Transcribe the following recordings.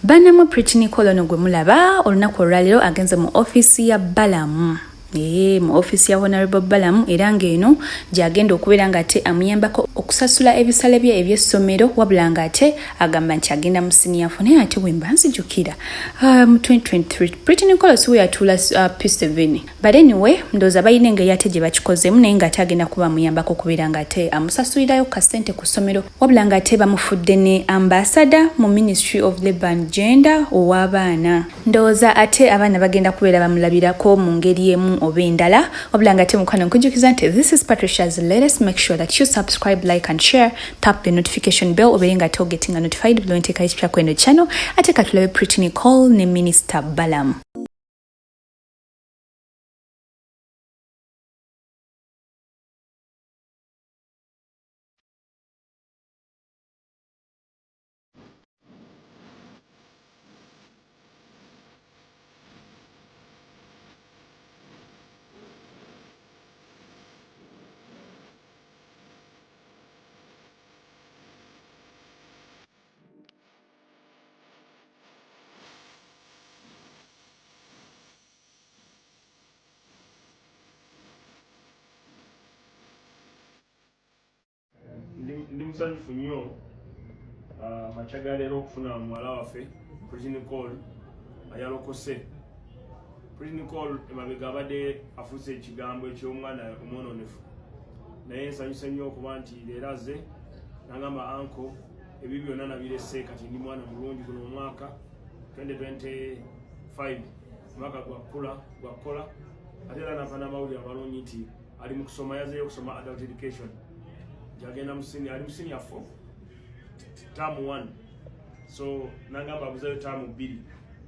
Banamu Pretty Nicole ono gwe mulaba olunaku olwaleero agenze mu office ya Balamu. Mu office ya Honorable Balamu era ng'eno gy'agenda okubeera ng'ate amuyambako okusasula ebisale bye eby'essomero wabula ng'ate agamba nti agenda mu senior fo naye ate bwe mba nzijukira mu 2023 Pretty Nicole si we yatuula P7 but anyway ndowooza balina engeri ate gye bakikozeemu naye ng'ate agenda kuba amuyambako okubeera ng'ate amusasulirayo kasente ku ssomero wabula ng'ate bamufudde ne ambassador mu Ministry of Labour and Gender ow'abaana. Ndowooza ate abaana bagenda kubeera bamulabirako mu ngeri emu oba endala wabula ng'ate mukwano nkujukiza nti this is Patricia's latest. Make sure that you subscribe, like and share, tap the notification bell obeere ng'ate ogetinga notified buli nteeka ekipya kweno channel ate katulabe Pretty Nicole ne Minister Balamu. Ndi musanyufu nnyo makya ga leero okufuna muwala waffe Pretty Nicole ayalokose. Pretty Nicole emabega abadde afuuse ekigambo eky'omwana omwononefu naye nsanyuse nnyo okuba nti leero azze n'agamba anko ebyo byonna nabirese kati ndi mwana mulungi guno omwaka 2025 omwaka gwakkola ate era nafa n'amawulire amalungi nti ali mu kusoma yazeeyo okusoma adult education jagenda ali mu senior 4 term 1 so nangamba abuzeyo term 2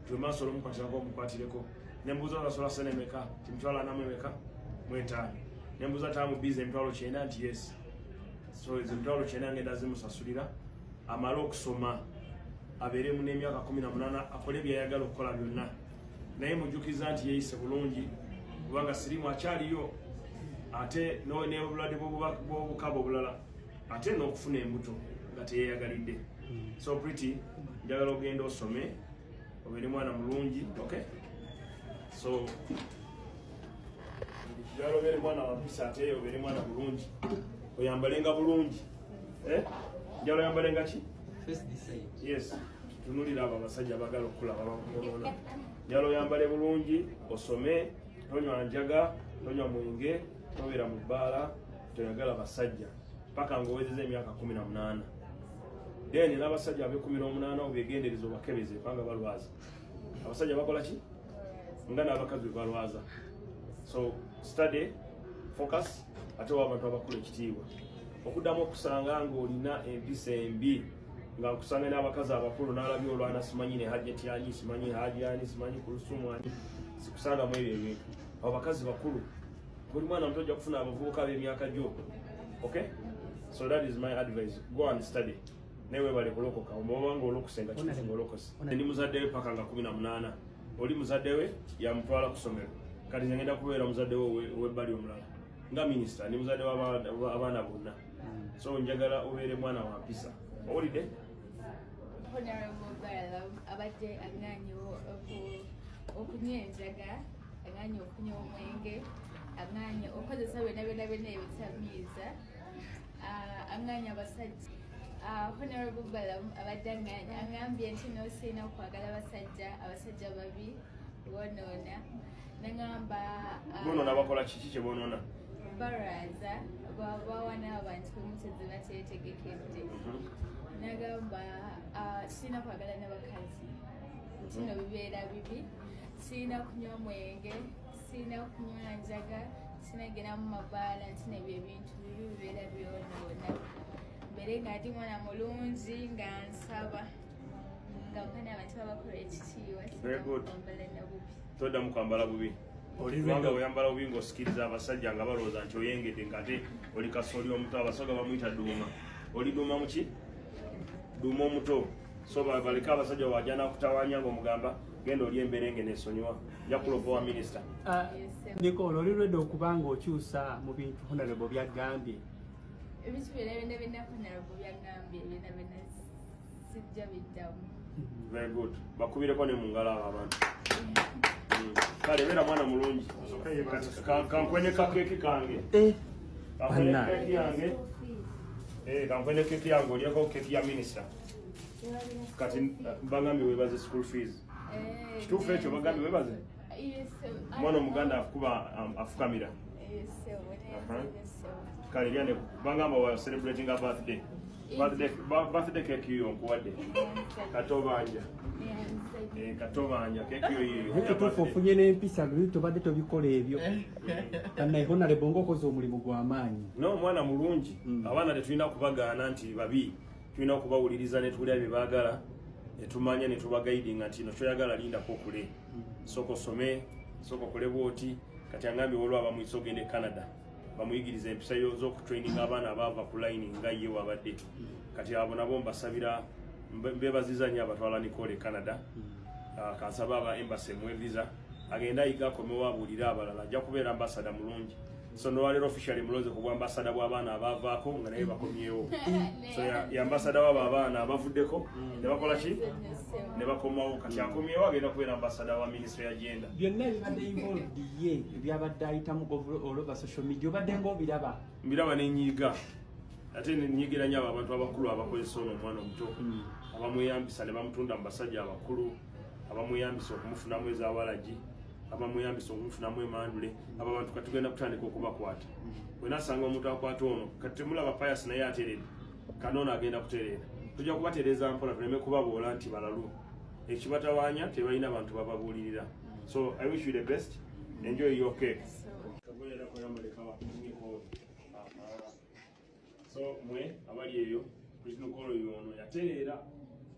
tumasola omukwatirako omukwatireko nembuuza akasola sene meka timutwala namwe meka mwetaani nembuuza term 2 emitwalo 9 nti yes so emitwalo 9 ngenda zimusasulira amala okusoma abeeremu n'emyaka 18 akole byayagala okukola byonna naye mujjukiza nti yeeyise bulungi kubanga sirimu akyaliyo ate n'obulwadde bw'obukaba obulala ate n'okufuna embuto nga teyeeyagalidde. So Pretty njagala ogenda osome obeere mwana mulungi, okay? So njagala obeere mwana wampisa ate obeere mwana bulungi oyambalenga bulungi njagala oyambalenga ki? Yes, tunulira abo abasajja abagala okulaba bakubonoona. Njagala oyambale bulungi osome tonywa njaga tonywa mwenge tobeera mu bbaala toyagala basajja paka ng'owezeza emyaka 18 then n'abasajja abe 18 obegendereza obakebeze kubanga balwaza. Abasajja bakola ki? Nga n'abakazi balwaza. So study, focus, ate w'abantu abakulu ekitiibwa okuddamu okusanga ng'olina empisa embi nga nkusanga n'abakazi abakulu n'alabye olwana simanyi ne hajjati yanyi simanyi haji yani simanyi kulusumu ani sikusanga mu ebyo ebintu. Abo bakazi bakulu buli mwana muto ojja kufuna abavubuka b'emyaka gyo, okay? So that is my advice, go and study newe bali kulokoka omubanga olokusenga kifunga olokose ndi muzadde we paka nga 18 oli muzadde we yamutwala ku ssomero kati ngenda kubeera muzadde we w'ebbali omulala nga minisita ndi muzadde w'abaana bonna so njagala obeere mwana wa mpisa owulidde. Honorable Balamu abadde aŋŋaanye okunywa enjaga aŋŋaanye okunywa omwenge aŋŋaanye okozesa byonna ebitamiiza aŋŋaanye abasajja. Honorable Balamu abadde aŋŋambye nti n'osiina okwagala abasajja babi bonoona naŋŋamba bonoona bakola kiki kye bonoona? Barwaza bawana abantu b'emutezi bateetegekedde nagamba sirina kwagala n'abakazi kino bibeera bibi sirina kunywa mwenge sirina kunywa njaga sirina genda mu mabaala nti nebyo ebintu bibi bibeera byonoona mbere nga ndi mwana mulungi nga nsaba nga mukana abantu babakulu ekitiibwa kwambala na bubi toddamu kwambala bubi kubanga oyambala bubi ng'osikiriza abasajja nga balowooza nti oyengedde ngate oli kasooli omuto abasoga bamuyita duuma oli duuma muki? Duuma omuto so baleka abasajja wajja nakutawanya ng'omugamba genda oli emberenge nesonyiwa njakulopa wa minisita. Nicole oli lwedde okuba ng'okyusa mu bintu Honorable byagambye ebintu byonna byonna Honorable byagambye byonna sijja biddamu Very good. Bakubireko ne mu ngalo abo abantu. Kale beera mwana mulungi. Kankwene ka keki kange. Kankwene keki yange. Kankwene keki yange olyeko keki ya minister. Kati bagambi webaze school fees. Kituufu ekyo bagambi webaze? Mwana omuganda akuba afukamira. Kale lyane bagamba wa celebrating a birthday. Birthday cake yo nkuwadde. Katobanja. Katobanja keki yo yiyo. Ekituufu ofunye n'empisa luli tobadde tobikola ebyo. Kana honorable ng'okoze omulimu gw'amaanyi. No mwana mulungi. Abaana tetulina kubagaana nti babi. Tulina okubawuliriza ne tulya bye baagala. Tumanya ne tubagaidinga nti no kyoyagala lindako okule. Soko some, soko kole bwoti. Kati angambi olwo abamuyisa ogende Canada. Bamuyigiriza empisa z'okutraining abaana abaava ku line nga ye wabadde. Kati abo nabo mbasabira bebaziza nnyo abatwala Nicole Canada. Kansaba aba embassy mu visa. Agenda yiga komewa abulira abalala ajja kubeera ambassador mulungi. So no walero officially muloze ku ambassador bw'abaana abavaako nga naye bakomyewo. So ya ambassador w'abaana abavuddeko ne bakola ki? Ne bakomawo kati akomyewo agenda kubeera ambassador wa ministry ya agenda. Byonna ebibadde involved ye ebyabadde ayitamu all over social media obadde ng'obiraba? Mbiraba n'enyiga. Ate nenyigira nnyo abantu abakulu abakozesa ono omwana omuto. Abamuyambisa ne bamutunda mu basajja abakulu. Abamuyambisa okumufunamu ezawalagi. Abamuyambisa okumufunamu emandule. Aba bantu katugenda kutandika okubakwata. Bwe nasanga omuntu akwata ono kati temulaba Pius naye aterera. Kanona agenda kuterera. Tujja kubatereza mpola tuleme kubaboola nti balalu. Ekibatawaanya tebalina abantu bababuulirira. So I wish you the best. Enjoy your cake. So mwe abali eyo Kristo yono yaterera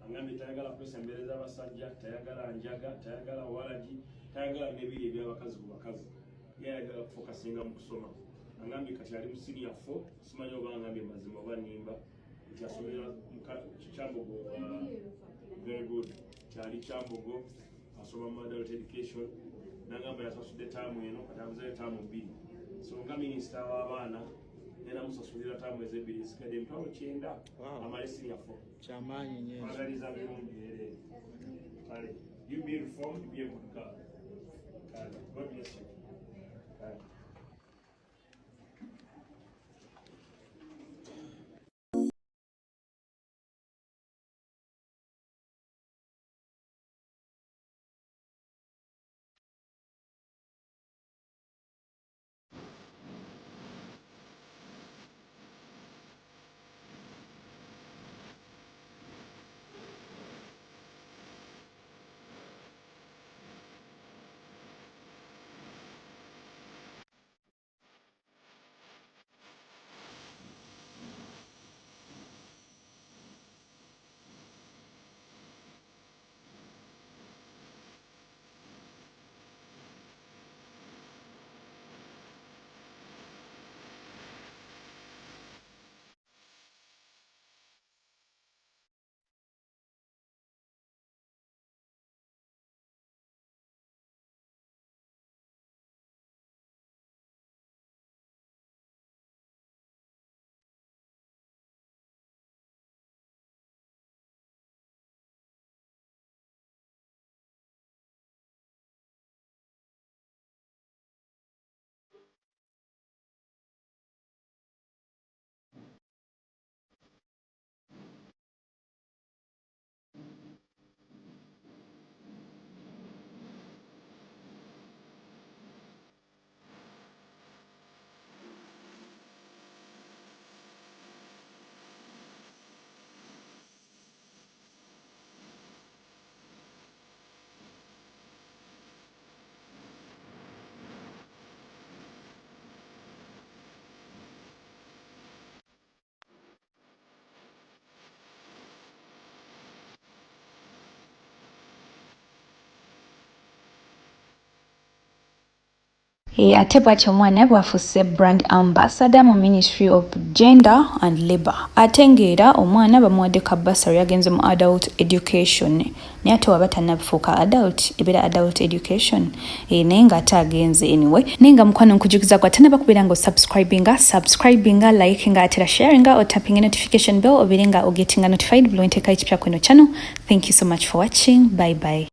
angambi tayagala kwesembereza abasajja tayagala njaga tayagala walagi tayagala nebiri ebyabakazi ku bakazi yayagala kufokasinga mu kusoma angambi kati ali mu senior 4 simanyi oba angambi mazima oba nimba kyasomera Kyambogo very good kyali Kyambogo asoma mu adult education nangamba yasasudde taamu eno kati amuzayo taamu 2 so nga minister w'abaana nena musasulira tamu ezebiri sikade mpalo kyenda amalesi yafo chamanyi nyezo magaliza birungi ere kale you be reformed be able to kale God bless you kale ate bwati omwana bwafuuse brand ambassador mu Ministry of Gender and Labour. Ate ng'era omwana bamuwadde ka bursary yagenze mu adult education. Naye ate waba tannafuuka adult, ebeera adult education. Naye ng'ate agenze anyway. Naye nga mukwano nkujukiza gwa tannaba kubeera nga subscribinga, likinga, ate sharinga or tapping notification bell obeere nga ogetinga notified buli lwe nteekayo ekipya ku eno channel. Thank you so much for watching. Bye bye.